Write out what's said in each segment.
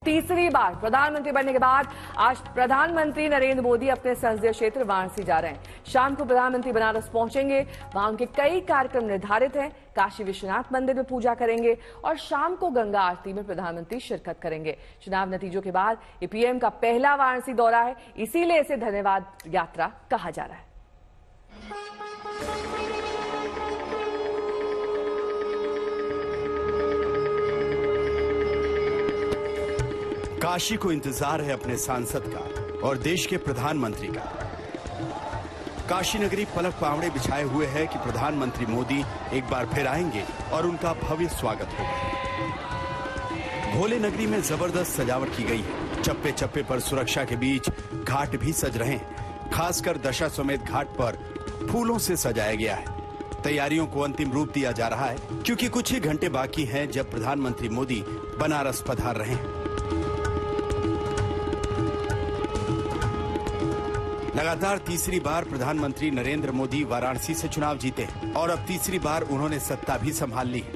तीसरी बार प्रधानमंत्री बनने के बाद आज प्रधानमंत्री नरेंद्र मोदी अपने संसदीय क्षेत्र वाराणसी जा रहे हैं। शाम को प्रधानमंत्री बनारस पहुंचेंगे। वहां उनके कई कार्यक्रम निर्धारित हैं। काशी विश्वनाथ मंदिर में पूजा करेंगे और शाम को गंगा आरती में प्रधानमंत्री शिरकत करेंगे। चुनाव नतीजों के बाद ये पीएम का पहला वाराणसी दौरा है, इसीलिए इसे धन्यवाद यात्रा कहा जा रहा है। काशी को इंतजार है अपने सांसद का और देश के प्रधानमंत्री का। काशी नगरी पलक पावड़े बिछाए हुए है कि प्रधानमंत्री मोदी एक बार फिर आएंगे और उनका भव्य स्वागत होगा। भोले नगरी में जबरदस्त सजावट की गई है। चप्पे चप्पे पर सुरक्षा के बीच घाट भी सज रहे हैं। खासकर दशाश्वमेध घाट पर फूलों से सजाया गया है। तैयारियों को अंतिम रूप दिया जा रहा है क्योंकि कुछ ही घंटे बाकी हैं जब प्रधानमंत्री मोदी बनारस पधार रहे हैं। लगातार तीसरी बार प्रधानमंत्री नरेंद्र मोदी वाराणसी से चुनाव जीते हैं और अब तीसरी बार उन्होंने सत्ता भी संभाल ली है।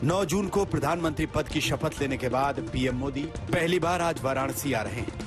9 जून को प्रधानमंत्री पद की शपथ लेने के बाद पीएम मोदी पहली बार आज वाराणसी आ रहे हैं।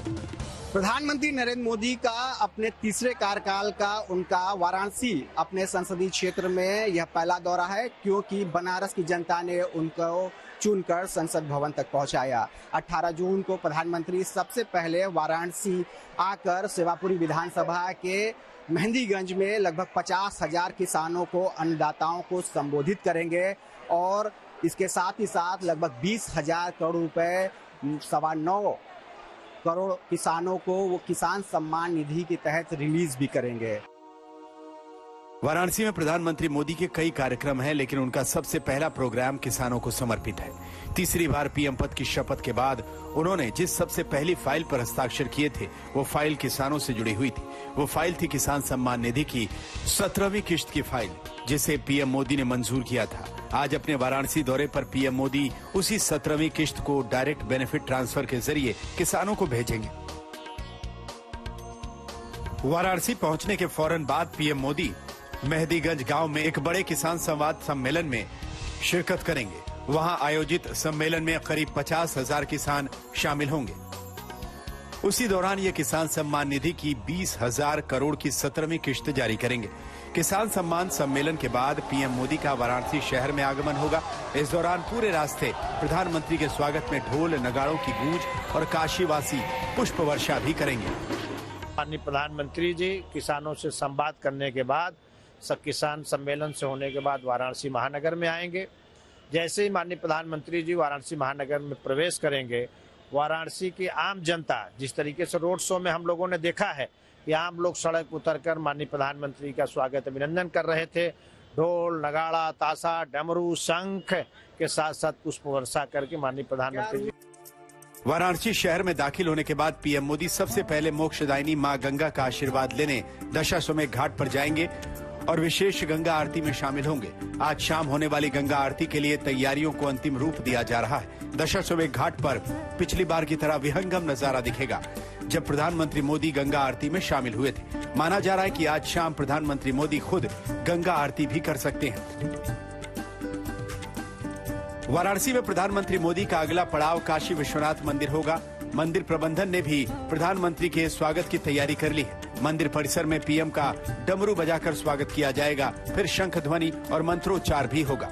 प्रधानमंत्री नरेंद्र मोदी का अपने तीसरे कार्यकाल का उनका वाराणसी अपने संसदीय क्षेत्र में यह पहला दौरा है, क्योंकि बनारस की जनता ने उनको चुनकर संसद भवन तक पहुंचाया। 18 जून को प्रधानमंत्री सबसे पहले वाराणसी आकर सेवापुरी विधानसभा के मेहंदीगंज में लगभग 50,000 किसानों को, अन्नदाताओं को संबोधित करेंगे और इसके साथ ही साथ लगभग 20,000 करोड़ रुपए 9.25 करोड़ किसानों को वो किसान सम्मान निधि के तहत रिलीज भी करेंगे। वाराणसी में प्रधानमंत्री मोदी के कई कार्यक्रम हैं, लेकिन उनका सबसे पहला प्रोग्राम किसानों को समर्पित है। तीसरी बार पीएम पद की शपथ के बाद उन्होंने जिस सबसे पहली फाइल पर हस्ताक्षर किए थे, वो फाइल किसानों से जुड़ी हुई थी। वो फाइल थी किसान सम्मान निधि की 17वीं किश्त की फाइल, जिसे पीएम मोदी ने मंजूर किया था। आज अपने वाराणसी दौरे पर पीएम मोदी उसी 17वीं किश्त को डायरेक्ट बेनिफिट ट्रांसफर के जरिए किसानों को भेजेंगे। वाराणसी पहुंचने के फौरन बाद पीएम मोदी मेहंदीगंज गांव में एक बड़े किसान संवाद सम्मेलन में शिरकत करेंगे। वहां आयोजित सम्मेलन में करीब 50,000 किसान शामिल होंगे। उसी दौरान ये किसान सम्मान निधि की 20,000 करोड़ की 17वीं किश्त जारी करेंगे। किसान सम्मान सम्मेलन के बाद पीएम मोदी का वाराणसी शहर में आगमन होगा। इस दौरान पूरे रास्ते प्रधानमंत्री के स्वागत में ढोल नगाड़ों की गूंज और काशीवासी पुष्प वर्षा भी करेंगे। माननीय प्रधानमंत्री जी किसानों से संवाद करने के बाद, सब किसान सम्मेलन से होने के बाद वाराणसी महानगर में आएंगे। जैसे ही माननीय प्रधानमंत्री जी वाराणसी महानगर में प्रवेश करेंगे, वाराणसी की आम जनता, जिस तरीके से रोड शो में हम लोगों ने देखा है कि आम लोग सड़क उतरकर माननीय प्रधानमंत्री का स्वागत अभिनंदन कर रहे थे, ढोल नगाड़ा ताशा डमरू शंख के साथ साथ पुष्प वर्षा करके माननीय प्रधानमंत्री जी वाराणसी शहर में दाखिल होने के बाद पीएम मोदी सबसे पहले मोक्षदायिनी मां गंगा का आशीर्वाद लेने दशाश्वमेध घाट पर जाएंगे और विशेष गंगा आरती में शामिल होंगे। आज शाम होने वाली गंगा आरती के लिए तैयारियों को अंतिम रूप दिया जा रहा है। दशाश्वमेध घाट पर पिछली बार की तरह विहंगम नजारा दिखेगा जब प्रधानमंत्री मोदी गंगा आरती में शामिल हुए थे। माना जा रहा है कि आज शाम प्रधानमंत्री मोदी खुद गंगा आरती भी कर सकते हैं। वाराणसी में प्रधानमंत्री मोदी का अगला पड़ाव काशी विश्वनाथ मंदिर होगा। मंदिर प्रबंधन ने भी प्रधानमंत्री के स्वागत की तैयारी कर ली है। मंदिर परिसर में पीएम का डमरू बजाकर स्वागत किया जाएगा, फिर शंख ध्वनि और मंत्रोच्चार भी होगा।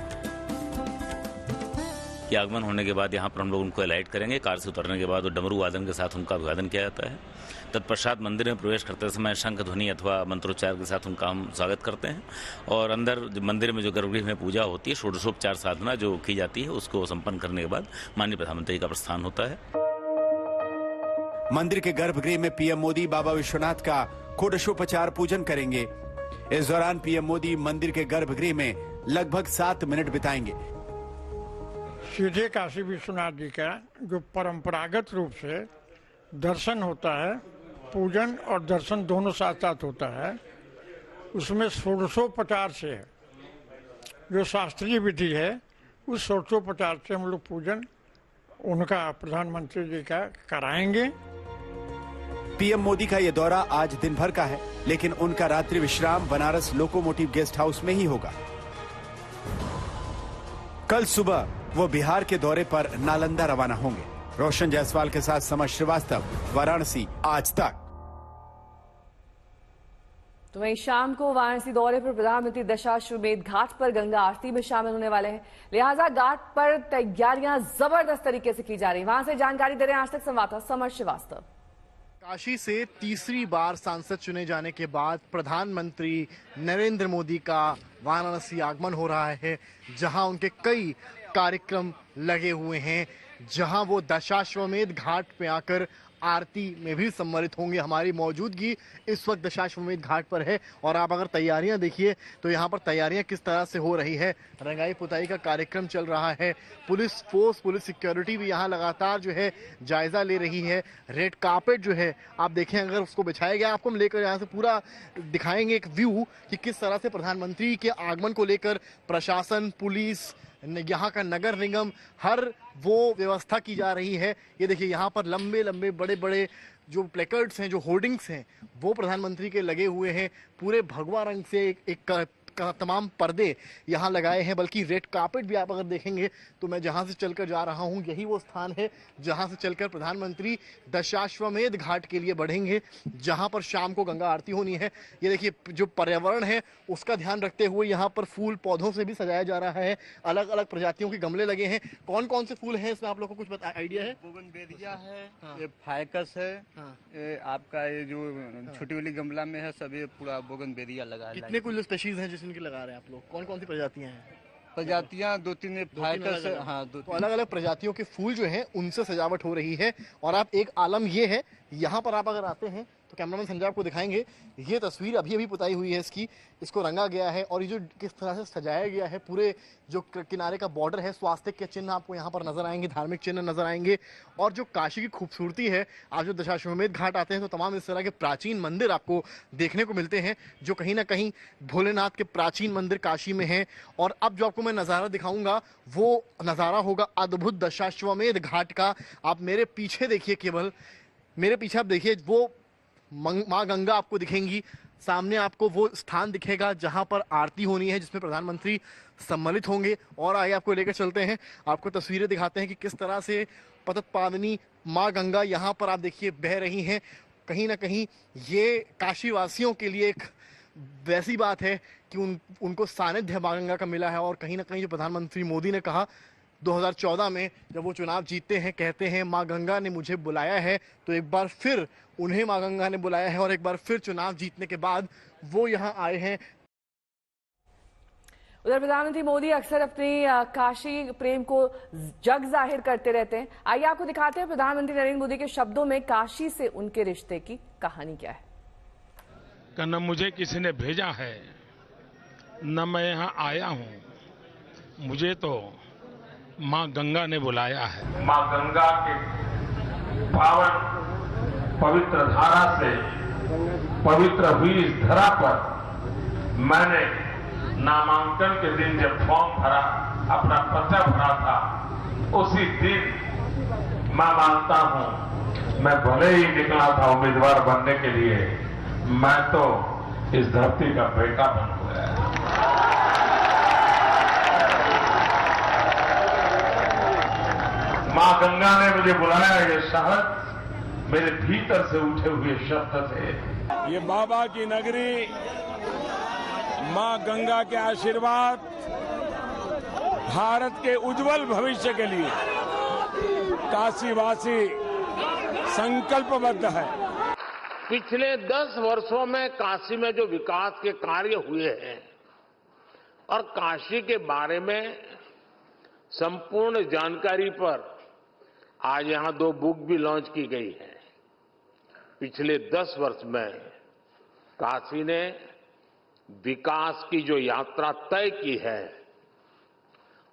आगमन होने के बाद यहाँ पर हम लोग उनको अलाइट करेंगे। कार से उतरने के बाद वो डमरू वादन के साथ उनका अभिवादन किया जाता है। तत्पश्चात मंदिर में प्रवेश करते समय शंख ध्वनि अथवा मंत्रोच्चार के साथ उनका हम स्वागत करते हैं और अंदर मंदिर में जो गर्भगृह में पूजा होती है, षोडशोपचार साधना जो की जाती है, उसको संपन्न करने के बाद माननीय प्रधानमंत्री का प्रस्थान होता है। मंदिर के गर्भगृह में पीएम मोदी बाबा विश्वनाथ का षोडशोपचार पूजन करेंगे। इस दौरान पीएम मोदी मंदिर के गर्भगृह में लगभग 7 मिनट बिताएंगे। सीधे काशी विश्वनाथ जी का जो परंपरागत रूप से दर्शन होता है, पूजन और दर्शन दोनों साथ साथ होता है, उसमें षोडशोपचार से है। जो शास्त्रीय विधि है, उस षोडशोपचार से हम लोग पूजन उनका प्रधानमंत्री जी का कराएंगे। पीएम मोदी का ये दौरा आज दिन भर का है, लेकिन उनका रात्रि विश्राम बनारस लोकोमोटिव गेस्ट हाउस में ही होगा। कल सुबह वो बिहार के दौरे पर नालंदा रवाना होंगे। रोशन जायसवाल के साथ समर श्रीवास्तव, वाराणसी, आज तक। तो वहीं शाम को वाराणसी दौरे पर प्रधानमंत्री दशाश्वमेध घाट पर गंगा आरती में शामिल होने वाले हैं, लिहाजा घाट पर तैयारियां जबरदस्त तरीके से की जा रही हैं। वहां से जानकारी दे रहे हैं आज तक संवाददाता समर श्रीवास्तव। काशी से तीसरी बार सांसद चुने जाने के बाद प्रधानमंत्री नरेंद्र मोदी का वाराणसी आगमन हो रहा है, जहां उनके कई कार्यक्रम लगे हुए हैं, जहां वो दशाश्वमेध घाट पे आकर आरती में भी सम्मिलित होंगे। हमारी मौजूदगी इस वक्त दशाश्वमेध घाट पर है और आप अगर तैयारियां देखिए तो यहाँ पर तैयारियां किस तरह से हो रही है। रंगाई पुताई का कार्यक्रम चल रहा है, पुलिस फोर्स, पुलिस सिक्योरिटी भी यहाँ लगातार जो है जायजा ले रही है। रेड कार्पेट जो है आप देखें अगर उसको बिछाया गया, आपको हम लेकर यहाँ से पूरा दिखाएंगे एक व्यू कि किस तरह से प्रधानमंत्री के आगमन को लेकर प्रशासन, पुलिस, यहाँ का नगर निगम, हर वो व्यवस्था की जा रही है। ये देखिए यहाँ पर लंबे लंबे बड़े बड़े जो प्लेकार्ड्स हैं, जो होर्डिंग्स हैं, वो प्रधानमंत्री के लगे हुए हैं। पूरे भगवा रंग से एक तमाम पर्दे यहाँ लगाए हैं, बल्कि रेड कार्पेट भी आप अगर देखेंगे तो मैं जहाँ से चलकर जा रहा हूँ यही वो स्थान है जहाँ से चलकर प्रधानमंत्री दशाश्वमेध घाट के लिए बढ़ेंगे, जहाँ पर शाम को गंगा आरती होनी है। ये देखिए जो पर्यावरण है उसका ध्यान रखते हुए यहाँ पर फूल पौधों से भी सजाया जा रहा है। अलग अलग प्रजातियों के गमले लगे हैं। कौन कौन से फूल हैं इसमें आप लोगों को कुछ आइडिया है? बोगनवेलिया है, ये फाइकस है, ये आपका ये जो छोटी वाली गमला में है सब ये पूरा बोगनवेलिया लगा है। कितने कुल स्पेशीज हैं जिनकी लगा रहे हैं आप लोग? कौन कौन सी प्रजातियां हैं? प्रजातियां दो तीन फाइकस है, हाँ दो तो अलग अलग प्रजातियों के फूल जो हैं उनसे सजावट हो रही है। और आप एक आलम ये है, यहाँ पर आप अगर आते हैं तो कैमरामैन संजय आपको दिखाएंगे, ये तस्वीर अभी अभी पुताई हुई है इसको रंगा गया है और ये जो किस तरह से सजाया गया है, पूरे जो किनारे का बॉर्डर है, स्वास्तिक के चिन्ह आपको यहाँ पर नजर आएंगे, धार्मिक चिन्ह नजर आएंगे। और जो काशी की खूबसूरती है, आप जो दशाश्वमेध घाट आते हैं तो तमाम इस तरह के प्राचीन मंदिर आपको देखने को मिलते हैं जो कहीं ना कहीं भोलेनाथ के प्राचीन मंदिर काशी में हैं। और अब जो आपको मैं नज़ारा दिखाऊंगा वो नज़ारा होगा अद्भुत दशाश्वमेध घाट का। आप मेरे पीछे देखिए, केवल मेरे पीछे आप देखिए, वो माँ गंगा आपको दिखेंगी। सामने आपको वो स्थान दिखेगा जहां पर आरती होनी है, जिसमें प्रधानमंत्री सम्मिलित होंगे। और आगे आपको लेकर चलते हैं, आपको तस्वीरें दिखाते हैं कि किस तरह से पतित पावनी माँ गंगा यहाँ पर आप देखिए बह रही हैं। कहीं ना कहीं ये काशी वासियों के लिए एक वैसी बात है कि उनको सानिध्य माँ गंगा का मिला है। और कहीं ना कहीं जो प्रधानमंत्री मोदी ने कहा 2014 में जब वो चुनाव जीतते हैं, कहते हैं माँ गंगा ने मुझे बुलाया है, तो एक बार फिर उन्हें माँ गंगा ने बुलाया है और एक बार फिर चुनाव जीतने के बाद वो यहाँ आए हैं। उधर प्रधानमंत्री मोदी अक्सर अपनी काशी प्रेम को जग जाहिर करते रहते हैं। आइए आपको दिखाते हैं प्रधानमंत्री नरेंद्र मोदी के शब्दों में काशी से उनके रिश्ते की कहानी क्या है। न मुझे किसी ने भेजा है, न मैं यहाँ आया हूँ, मुझे तो माँ गंगा ने बुलाया है। माँ गंगा के पावन पवित्र धारा से पवित्र हुई इस धरा पर मैंने नामांकन के दिन जब फॉर्म भरा, अपना पर्चा भरा था, उसी दिन मैं मानता हूं मैं भले ही निकला था उम्मीदवार बनने के लिए, मैं तो इस धरती का बेटा बन गया। मां गंगा ने मुझे बुलाया, ये शहद मेरे भीतर से उठे हुए शब्द थे। ये बाबा की नगरी, माँ गंगा के आशीर्वाद भारत के उज्जवल भविष्य के लिए काशीवासी संकल्पबद्ध है। पिछले 10 वर्षों में काशी में जो विकास के कार्य हुए हैं और काशी के बारे में संपूर्ण जानकारी पर आज यहां 2 बुक भी लॉन्च की गई है। पिछले 10 वर्ष में काशी ने विकास की जो यात्रा तय की है,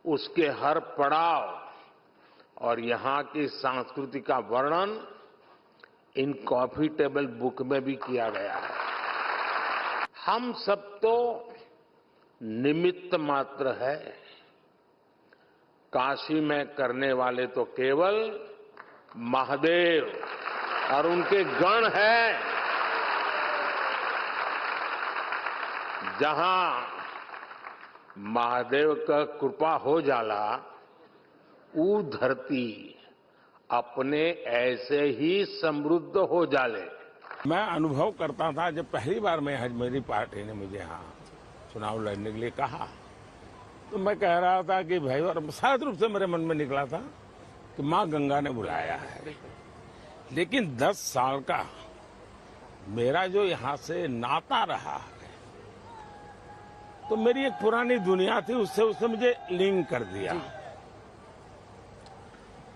उसके हर पड़ाव और यहां की संस्कृति का वर्णन इन कॉफी टेबल बुक में भी किया गया है। हम सब तो निमित्त मात्र है, काशी में करने वाले तो केवल महादेव और उनके गण हैं। जहां महादेव का कृपा हो जाला, ऊ धरती अपने ऐसे ही समृद्ध हो जाले। मैं अनुभव करता था जब पहली बार मेरी पार्टी ने मुझे यहाँ चुनाव लड़ने के लिए कहा, तो मैं कह रहा था कि भाई, और साथ रूप से मेरे मन में निकला था कि माँ गंगा ने बुलाया है। लेकिन 10 साल का मेरा जो यहाँ से नाता रहा है, तो मेरी एक पुरानी दुनिया थी, उससे उसने मुझे लिंक कर दिया।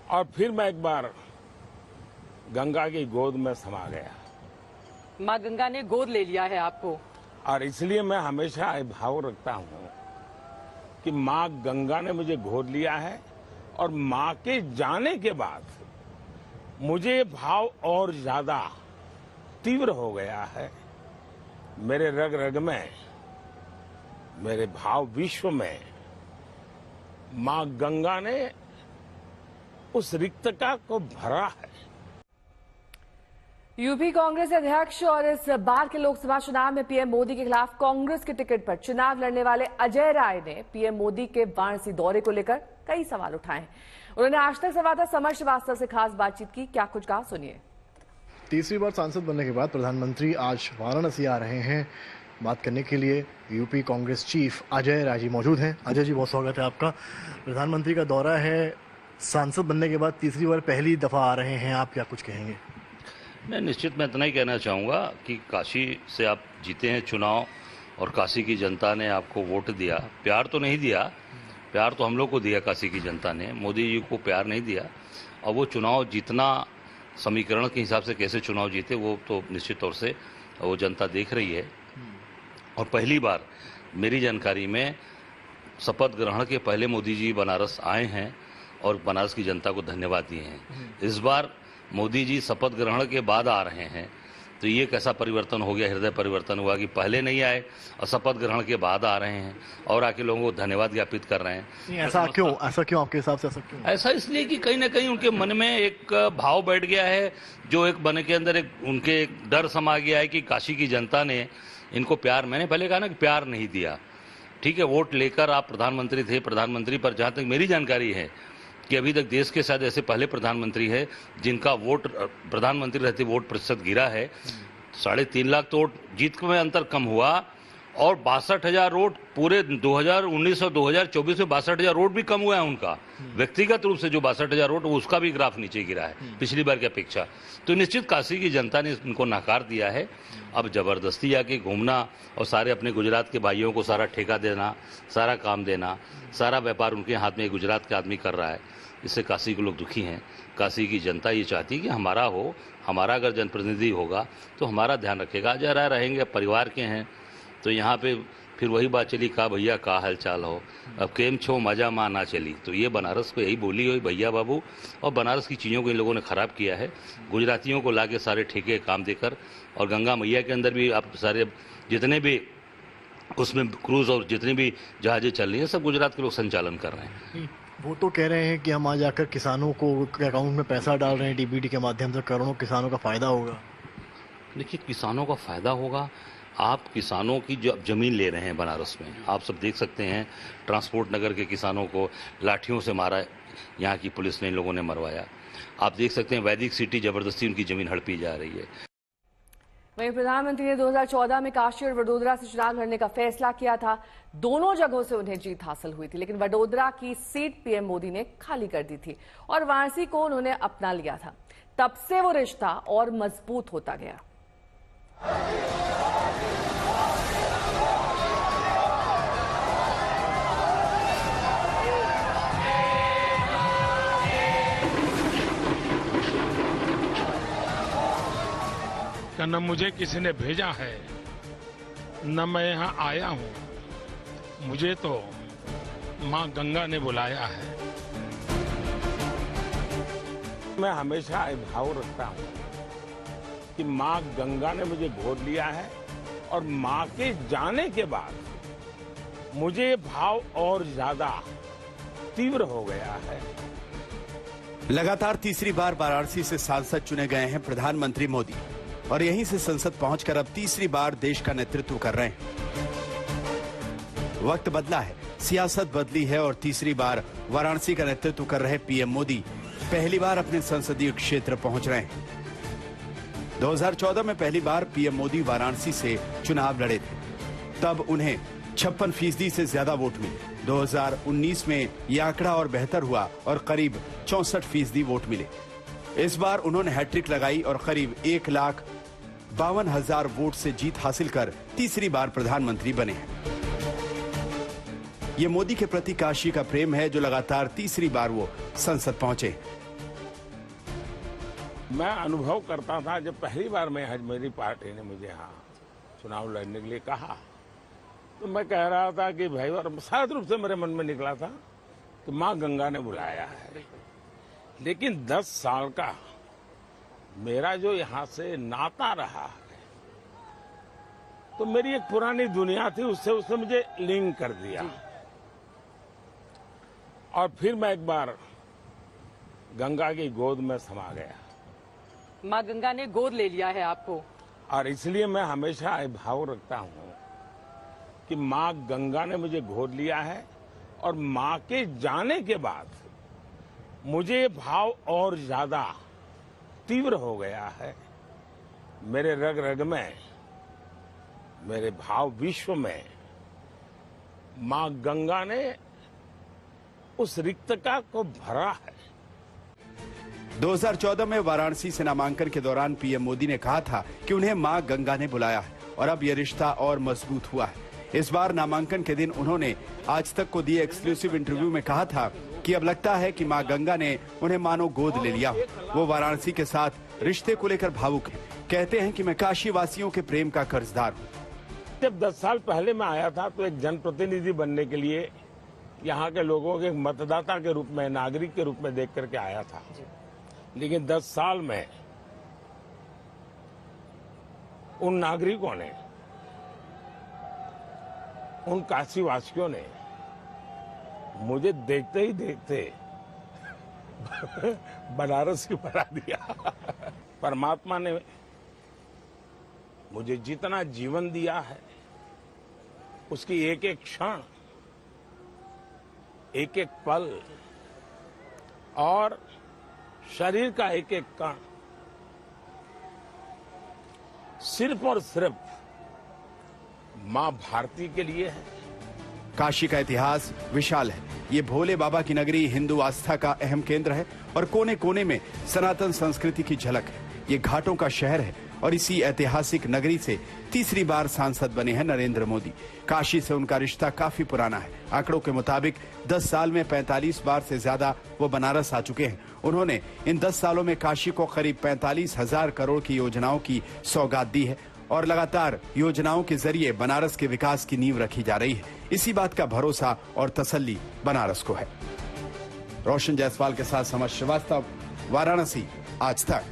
और फिर मैं एक बार गंगा की गोद में समा गया। माँ गंगा ने गोद ले लिया है आपको। और इसलिए मैं हमेशा भाव रखता हूँ कि माँ गंगा ने मुझे गोद लिया है, और माँ के जाने के बाद मुझे भाव और ज्यादा तीव्र हो गया है। मेरे रग रग में, मेरे भाव विश्व में माँ गंगा ने उस रिक्तता को भरा है। यूपी कांग्रेस अध्यक्ष और इस बार के लोकसभा चुनाव में पीएम मोदी के खिलाफ कांग्रेस के टिकट पर चुनाव लड़ने वाले अजय राय ने पीएम मोदी के वाराणसी दौरे को लेकर कई सवाल उठाए। उन्होंने आज तक संवाददाता समर श्रीवास्तव से खास बातचीत की। क्या कुछ कहा, सुनिए। तीसरी बार सांसद बनने के बाद प्रधानमंत्री आज वाराणसी आ रहे हैं। बात करने के लिए यूपी कांग्रेस चीफ अजय राय जी मौजूद हैं। अजय जी, बहुत स्वागत है आपका। प्रधानमंत्री का दौरा है, सांसद बनने के बाद तीसरी बार पहली दफा आ रहे हैं, आप क्या कुछ कहेंगे? मैं निश्चित मैं इतना ही कहना चाहूँगा कि काशी से आप जीते हैं चुनाव, और काशी की जनता ने आपको वोट दिया। प्यार तो नहीं दिया, प्यार तो हम लोग को दिया काशी की जनता ने, मोदी जी को प्यार नहीं दिया। और वो चुनाव जीतना, समीकरण के हिसाब से कैसे चुनाव जीते, वो तो निश्चित तौर से वो जनता देख रही है। और पहली बार मेरी जानकारी में शपथ ग्रहण के पहले मोदी जी बनारस आए हैं और बनारस की जनता को धन्यवाद दिए हैं। इस बार मोदी जी शपथ ग्रहण के बाद आ रहे हैं, तो ये कैसा परिवर्तन हो गया, हृदय परिवर्तन हुआ कि पहले नहीं आए और शपथ ग्रहण के बाद आ रहे हैं और आके लोगों को धन्यवाद ज्ञापित कर रहे हैं। ऐसा क्यों आपके हिसाब से? ऐसा क्यों? ऐसा इसलिए कि कहीं ना कहीं उनके मन में एक भाव बैठ गया है, जो एक मन के अंदर उनके एक डर समा गया है कि काशी की जनता ने इनको प्यार, मैंने पहले कहा ना कि प्यार नहीं दिया। ठीक है, वोट लेकर आप प्रधानमंत्री थे, प्रधानमंत्री पर जहाँ तक मेरी जानकारी है कि अभी तक देश के शायद ऐसे पहले प्रधानमंत्री है जिनका वोट, प्रधानमंत्री रहते वोट प्रतिशत गिरा है। 3.5 लाख तो वोट जीत में अंतर कम हुआ, और 62,000 वोट पूरे 2019 और 2024 में 62,000 वोट भी कम हुआ है उनका। व्यक्तिगत रूप से जो 62,000 वोट, उसका भी ग्राफ नीचे गिरा है पिछली बार की अपेक्षा। तो निश्चित काशी की जनता ने इनको नकार दिया है। अब जबरदस्ती आके घूमना और सारे अपने गुजरात के भाइयों को सारा ठेका देना, सारा काम देना, सारा व्यापार उनके हाथ में गुजरात का आदमी कर रहा है, इससे काशी के लोग दुखी हैं। काशी की जनता ये चाहती है कि हमारा हो, हमारा अगर जनप्रतिनिधि होगा तो हमारा ध्यान रखेगा। अजय राय रहेंगे, परिवार के हैं, तो यहाँ पे फिर वही बात चली, का भैया का हाल चाल हो, अब केम छो मजा माँ ना चली। तो ये बनारस को यही बोली हुई भैया बाबू, और बनारस की चीज़ों को इन लोगों ने ख़राब किया है, गुजरातियों को लाके सारे ठेके काम देकर। और गंगा मैया के अंदर भी आप सारे जितने भी उसमें क्रूज और जितनी भी जहाजें चल रही हैं, सब गुजरात के लोग संचालन कर रहे हैं। वो तो कह रहे हैं कि हम आज आकर किसानों को अकाउंट में पैसा डाल रहे हैं, डीबीटी के माध्यम से करोड़ों किसानों का फायदा होगा। देखिए, किसानों का फायदा होगा। आप किसानों की जो जमीन ले रहे हैं बनारस में, आप सब देख सकते हैं, ट्रांसपोर्ट नगर के किसानों को लाठियों से मारा, यहाँ की पुलिस ने इन लोगों ने मरवाया। आप देख सकते हैं वैदिक सिटी जबरदस्ती उनकी जमीन हड़पी जा रही है। वहीं प्रधानमंत्री ने 2014 में काशी और वडोदरा से चुनाव लड़ने का फैसला किया था। दोनों जगहों से उन्हें जीत हासिल हुई थी, लेकिन वडोदरा की सीट पीएम मोदी ने खाली कर दी थी और वाराणसी को उन्होंने अपना लिया था। तब से वो रिश्ता और मजबूत होता गया। न मुझे किसी ने भेजा है, न मैं यहाँ आया हूँ, मुझे तो माँ गंगा ने बुलाया है। मैं हमेशा भाव रखता हूँ कि माँ गंगा ने मुझे गोद लिया है, और माँ के जाने के बाद मुझे भाव और ज्यादा तीव्र हो गया है। लगातार तीसरी बार वाराणसी से सांसद चुने गए हैं प्रधानमंत्री मोदी, और यहीं से संसद पहुंचकर अब तीसरी बार देश का नेतृत्व कर रहे हैं। वक्त बदला है, सियासत बदली है और तीसरी बार वाराणसी का नेतृत्व कर रहे पीएम मोदी पहली बार अपने संसदीय क्षेत्र पहुंच रहे हैं। 2014 में पहली बार पीएम मोदी वाराणसी से चुनाव लड़े थे, तब उन्हें 56% से ज्यादा वोट मिले। 2019 में यह आंकड़ा और बेहतर हुआ और करीब 64% वोट मिले। इस बार उन्होंने हैट्रिक लगाई और करीब 1,52,000 वोट से जीत हासिल कर तीसरी बार प्रधानमंत्री बने हैं। ये मोदी के प्रति काशी का प्रेम है जो लगातार तीसरी बार वो संसद पहुंचे। मैं अनुभव करता था जब पहली बार मेरी पार्टी ने मुझे यहाँ चुनाव लड़ने के लिए कहा तो मैं कह रहा था कि भाई, और शायद रूप से मेरे मन में निकला था कि माँ गंगा ने बुलाया है। लेकिन 10 साल का मेरा जो यहाँ से नाता रहा है तो मेरी एक पुरानी दुनिया थी, उससे उसने मुझे लिंक कर दिया। और फिर मैं एक बार गंगा की गोद में समा गया। माँ गंगा ने गोद ले लिया है आपको। और इसलिए मैं हमेशा भाव रखता हूँ कि माँ गंगा ने मुझे गोद लिया है और माँ के जाने के बाद मुझे भाव और ज्यादा तीव्र हो गया है। मेरे रग रग में, मेरे भाव विश्व में माँ गंगा ने उस रिक्तता को भरा है। 2014 में वाराणसी से नामांकन के दौरान पीएम मोदी ने कहा था कि उन्हें मां गंगा ने बुलाया है और अब यह रिश्ता और मजबूत हुआ है। इस बार नामांकन के दिन उन्होंने आज तक को दिए एक्सक्लूसिव इंटरव्यू में कहा था कि अब लगता है कि मां गंगा ने उन्हें मानो गोद ले लिया। वो वाराणसी के साथ रिश्ते को लेकर भावुक हैं। कहते हैं कि मैं काशी वासियों के प्रेम का कर्जदार हूँ। जब 10 साल पहले मैं आया था तो एक जनप्रतिनिधि बनने के लिए यहाँ के लोगों के मतदाता के रूप में, नागरिक के रूप में देख करके आया था। लेकिन 10 साल में उन नागरिकों ने, उन काशीवासियों ने मुझे देखते ही देखते बनारस ही बना दिया। परमात्मा ने मुझे जितना जीवन दिया है उसकी एक एक क्षण, एक एक पल और शरीर का एक एक कण सिर्फ और सिर्फ मां भारती के लिए है। काशी का इतिहास विशाल है। ये भोले बाबा की नगरी हिंदू आस्था का अहम केंद्र है और कोने कोने में सनातन संस्कृति की झलक है। ये घाटों का शहर है और इसी ऐतिहासिक नगरी से तीसरी बार सांसद बने हैं नरेंद्र मोदी। काशी से उनका रिश्ता काफी पुराना है। आंकड़ों के मुताबिक 10 साल में 45 बार से ज्यादा वो बनारस आ चुके हैं। उन्होंने इन 10 सालों में काशी को करीब 45,000 करोड़ की योजनाओं की सौगात दी है और लगातार योजनाओं के जरिए बनारस के विकास की नींव रखी जा रही है। इसी बात का भरोसा और तसल्ली बनारस को है। रोशन जायसवाल के साथ समर श्रीवास्तव, वाराणसी, आज तक।